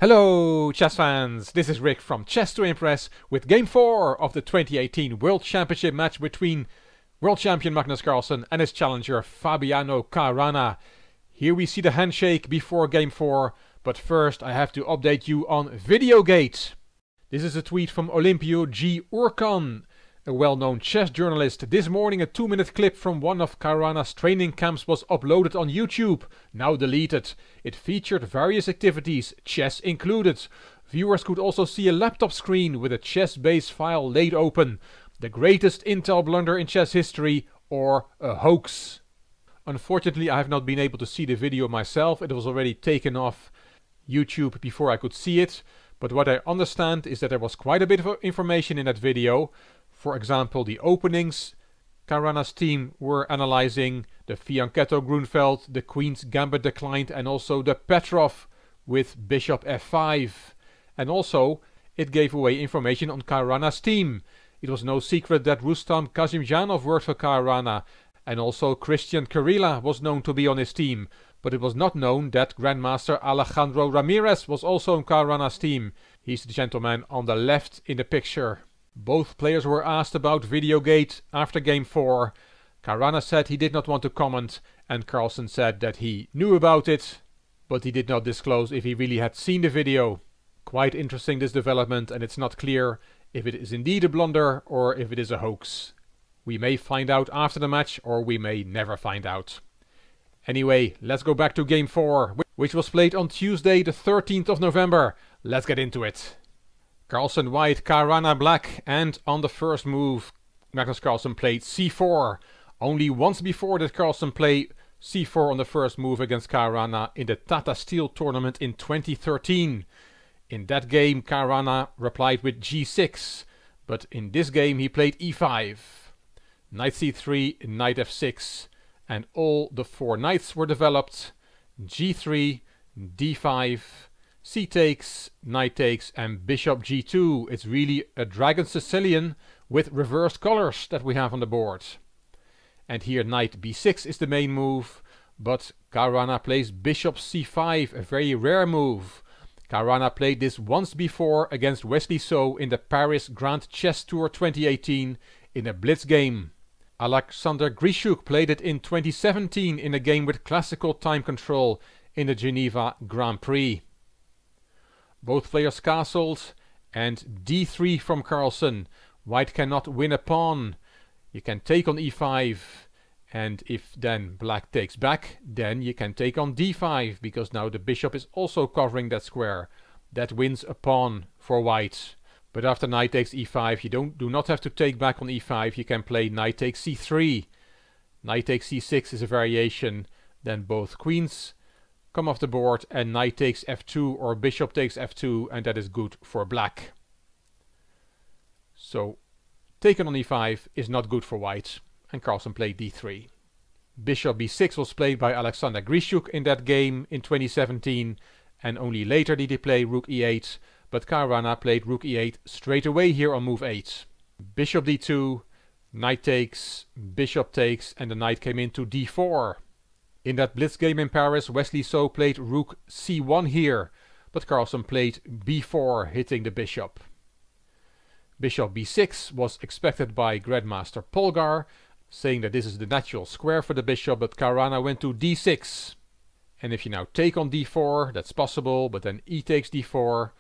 Hello chess fans, this is Rick from Chess to Impress with Game 4 of the 2018 World Championship match between World Champion Magnus Carlsen and his challenger Fabiano Caruana. Here we see the handshake before Game 4, but first I have to update you on VIDEOGATE. This is a tweet from Olympio G. Urkan, a well-known chess journalist. This morning a 2-minute clip from one of Caruana's training camps was uploaded on YouTube, now deleted. It featured various activities, chess included. Viewers could also see a laptop screen with a chess-based file laid open. The greatest Intel blunder in chess history, or a hoax. Unfortunately, I have not been able to see the video myself. It was already taken off YouTube before I could see it. But what I understand is that there was quite a bit of information in that video. For example, the openings Caruana's team were analyzing, the fianchetto Grunfeld, the Queen's Gambit declined, and also the Petrov with Bishop f5. And also, it gave away information on Caruana's team. It was no secret that Rustam Kazimjanov worked for Caruana, and also Christian Kirilla was known to be on his team. But it was not known that Grandmaster Alejandro Ramirez was also on Caruana's team. He's the gentleman on the left in the picture. Both players were asked about VIDEOGATE after Game 4. Caruana said he did not want to comment, and Carlsen said that he knew about it, but he did not disclose if he really had seen the video. Quite interesting, this development, and it's not clear if it is indeed a blunder or if it is a hoax. We may find out after the match, or we may never find out. Anyway, let's go back to Game 4, which was played on Tuesday the 13th of November. Let's get into it. Carlsen white, Caruana black, and on the first move Magnus Carlsen played c4. Only once before did Carlsen play c4 on the first move against Caruana in the Tata Steel tournament in 2013. In that game Caruana replied with g6, but in this game he played e5. Knight c3, knight f6, and all the 4 knights were developed. g3, d5, c takes, knight takes, and bishop g2. It's really a Dragon Sicilian with reversed colors that we have on the board. And here knight b6 is the main move, but Caruana plays bishop c5, a very rare move. Caruana played this once before against Wesley So in the Paris Grand Chess Tour 2018 in a blitz game. Alexander Grishuk played it in 2017 in a game with classical time control in the Geneva Grand Prix. Both players castled, and d3 from Carlsen. White cannot win a pawn. You can take on e5, and if then black takes back, then you can take on d5, because now the bishop is also covering that square. That wins a pawn for white. But after knight takes e5, you do not have to take back on e5. You can play knight takes c3. Knight takes c6 is a variation. Then both queens come off the board, and knight takes f2 or bishop takes f2, and that is good for black. So taken on e5 is not good for white, and Carlsen played d3. Bishop b6 was played by Alexander Grishuk in that game in 2017, and only later did he play rook e8, but Caruana played rook e8 straight away here on move 8. Bishop d2, knight takes, bishop takes, and the knight came into d4. In that blitz game in Paris, Wesley So played rook c1 here, but Carlsen played b4, hitting the bishop. Bishop b6 was expected by Grandmaster Polgar, saying that this is the natural square for the bishop, but Caruana went to d6. And if you now take on d4, that's possible, but then e takes d4,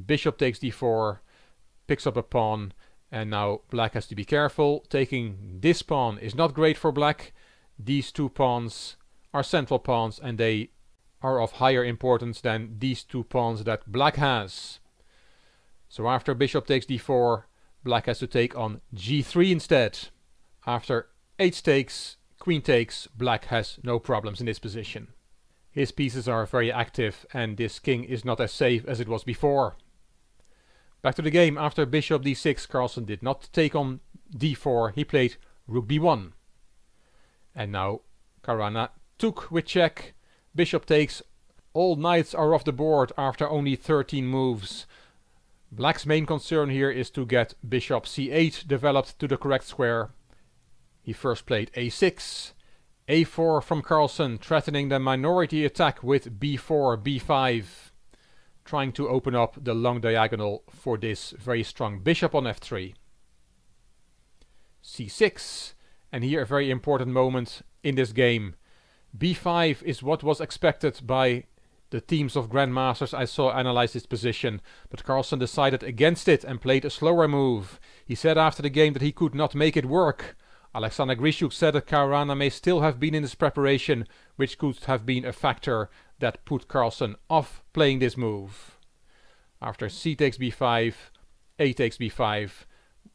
bishop takes d4, picks up a pawn, and now black has to be careful. Taking this pawn is not great for black. These 2 pawns are central pawns, and they are of higher importance than these 2 pawns that black has. So after bishop takes d4, black has to take on g3 instead. After h takes, queen takes, black has no problems in this position. His pieces are very active, and this king is not as safe as it was before. Back to the game. After bishop d6, Carlsen did not take on d4, he played rook b1. And now Caruana took with check, bishop takes, all knights are off the board after only 13 moves. Black's main concern here is to get bishop c8 developed to the correct square. He first played a6, a4 from Carlsen, threatening the minority attack with b4 b5. trying to open up the long diagonal for this very strong bishop on f3. c6, and here a very important moment in this game. b5 is what was expected by the teams of grandmasters I saw analyze this position, but Carlsen decided against it and played a slower move. He said after the game that he could not make it work. Alexander Grishuk said that Caruana may still have been in this preparation, which could have been a factor that put Carlsen off playing this move. After c takes b5, a takes b5,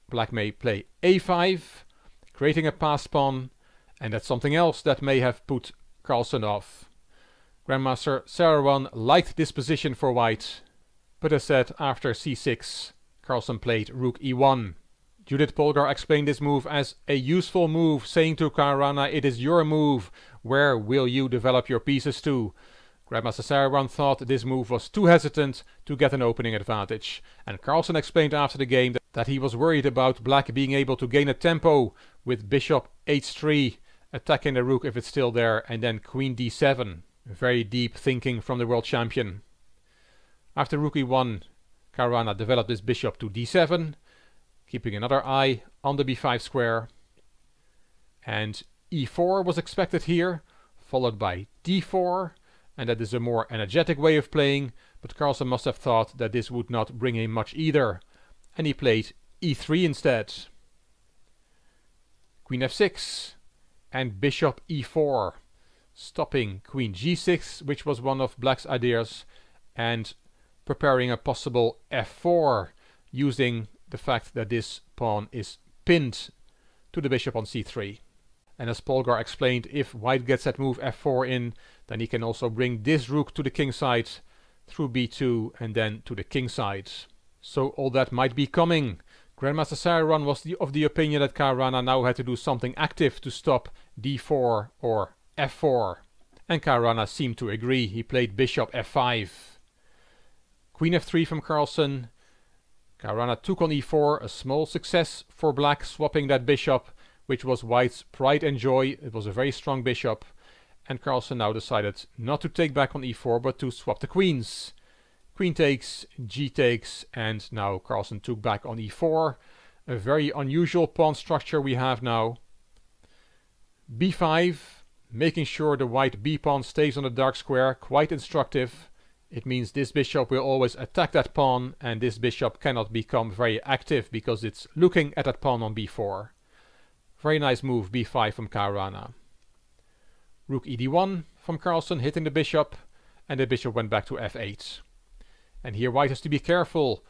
black may play a5, creating a passed pawn, and that's something else that may have put Carlsen off. Grandmaster Re1 liked this position for white, but as said, after c6, Carlsen played rook e1. Judith Polgar explained this move as a useful move, saying to Caruana, it is your move, where will you develop your pieces to? Grandmaster Re1 thought this move was too hesitant to get an opening advantage, and Carlsen explained after the game that he was worried about black being able to gain a tempo with bishop h3, attacking the rook if it's still there, and then queen d7. Very deep thinking from the world champion. After rook e1, Caruana developed this bishop to d7, keeping another eye on the b5 square. And e4 was expected here, followed by d4, and that is a more energetic way of playing, but Carlsen must have thought that this would not bring him much either, and he played e3 instead. Queen f6 and bishop e4, stopping queen g6, which was one of black's ideas, and preparing a possible f4, using the fact that this pawn is pinned to the bishop on c3. And as Polgar explained, if white gets that move f4 in, then he can also bring this rook to the king side through b2 and then to the king side. So all that might be coming. Grandmaster Re1 was of the opinion that Caruana now had to do something active to stop d4 or f4. And Caruana seemed to agree. He played bishop f5. Queen f3 from Carlsen. Caruana took on e4, a small success for black, swapping that bishop, which was white's pride and joy. It was a very strong bishop. And Carlsen now decided not to take back on e4, but to swap the queens. Queen takes, g takes, and now Carlsen took back on e4. A very unusual pawn structure we have now. b5, making sure the white b pawn stays on the dark square, quite instructive. It means this bishop will always attack that pawn, and this bishop cannot become very active because it's looking at that pawn on b4. Very nice move, b5 from Caruana. Rook ed1 from Carlsen, hitting the bishop, and the bishop went back to f8. And here white has to be careful.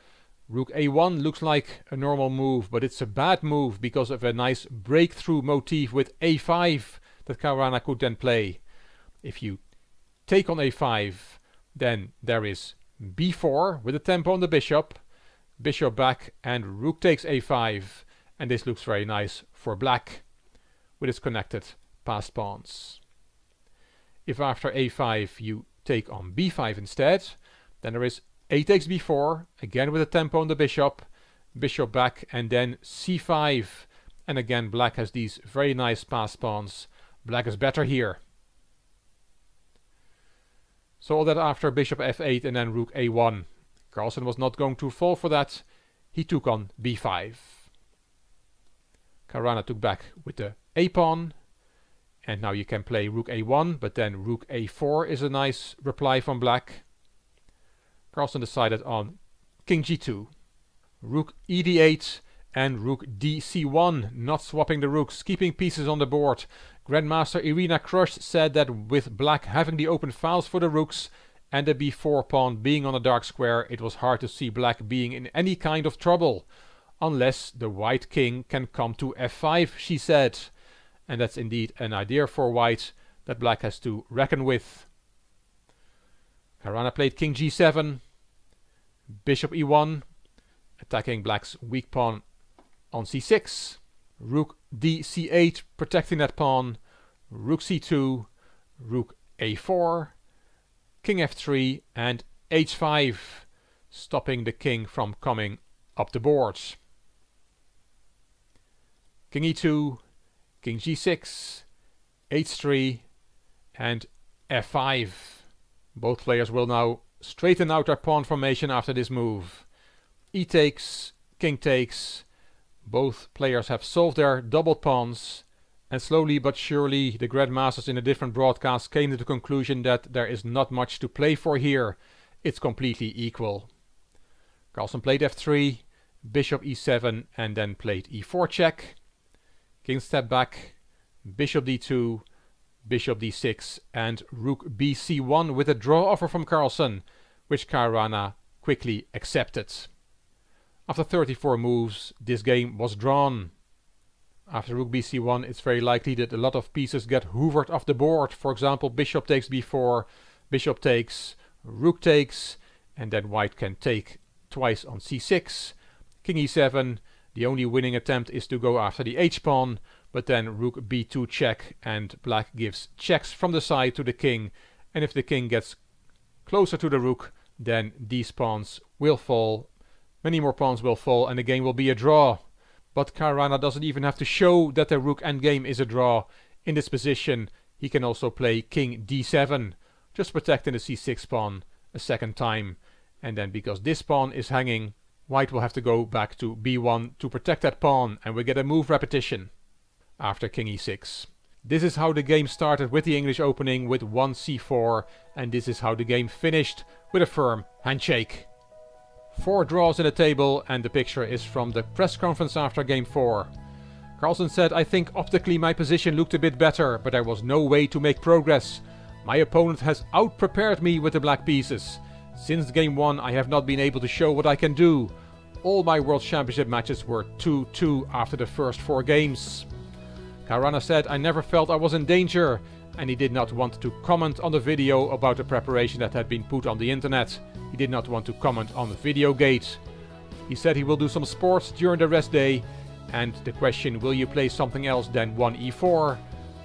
Rook a1 looks like a normal move, but it's a bad move because of a nice breakthrough motif with a5 that Caruana could then play. If you take on a5, then there is b4 with a tempo on the bishop, bishop back, and rook takes a5, and this looks very nice for black with its connected passed pawns. If after a5 you take on b5 instead, then there is a takes b4, again with a tempo on the bishop, bishop back, and then c5, and again black has these very nice passed pawns. Black is better here. So all that after bishop f8 and then rook a1. Carlsen was not going to fall for that. He took on b5. Caruana took back with the a pawn. And now you can play rook a1, but then rook a4 is a nice reply from black. Carlsen decided on king g2. Rook ed8 and rook dc1, not swapping the rooks, keeping pieces on the board. Grandmaster Irina Krush said that with black having the open files for the rooks and the b4 pawn being on a dark square, it was hard to see black being in any kind of trouble. Unless the white king can come to f5, she said. And that's indeed an idea for white that black has to reckon with. Caruana played king g7, bishop e1, attacking black's weak pawn on c6, rook dc8, protecting that pawn, rook c2, rook a4, king f3, and h5, stopping the king from coming up the board. King e2, king g6, h3, and f5. Both players will now straighten out their pawn formation after this move. E takes, king takes. Both players have solved their doubled pawns, and slowly but surely the grandmasters in a different broadcast came to the conclusion that there is not much to play for here. It's completely equal. Carlsen played f3, bishop e7, and then played e4 check. King step back, bishop d2, bishop d6, and rook bc1 with a draw offer from Carlsen, which Caruana quickly accepted. After 34 moves, this game was drawn. After rook bc1, it's very likely that a lot of pieces get hoovered off the board. For example, bishop takes b4, bishop takes, rook takes, and then white can take twice on c6. King e7, the only winning attempt is to go after the h-pawn, but then rook b2 check, and black gives checks from the side to the king, and if the king gets closer to the rook, then these pawns will fall, many more pawns will fall, and the game will be a draw. But Caruana doesn't even have to show that the rook endgame is a draw. In this position he can also play king d7, just protecting the c6 pawn a second time, and then because this pawn is hanging, white will have to go back to b1 to protect that pawn, and we get a move repetition after king e6. This is how the game started with the English opening with 1 c4, and this is how the game finished with a firm handshake. 4 draws in the table, and the picture is from the press conference after game 4. Carlsen said, "I think optically my position looked a bit better, but there was no way to make progress. My opponent has out-prepared me with the black pieces. Since game 1 I have not been able to show what I can do. All my World Championship matches were 2-2 after the first 4 games. Caruana said, "I never felt I was in danger," and he did not want to comment on the video about the preparation that had been put on the internet. He did not want to comment on VIDEOGATE. He said he will do some sports during the rest day, and the question, will you play something else than 1 e4?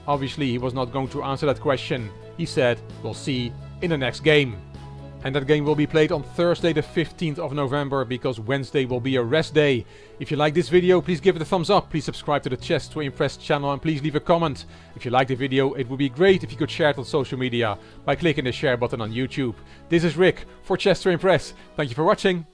Obviously he was not going to answer that question. He said, "We'll see in the next game." And that game will be played on Thursday the 15th of November, because Wednesday will be a rest day. If you like this video, please give it a thumbs up, please subscribe to the Chess to Impress channel, and please leave a comment. If you like the video, it would be great if you could share it on social media by clicking the share button on YouTube. This is Rick for Chess to Impress. Thank you for watching.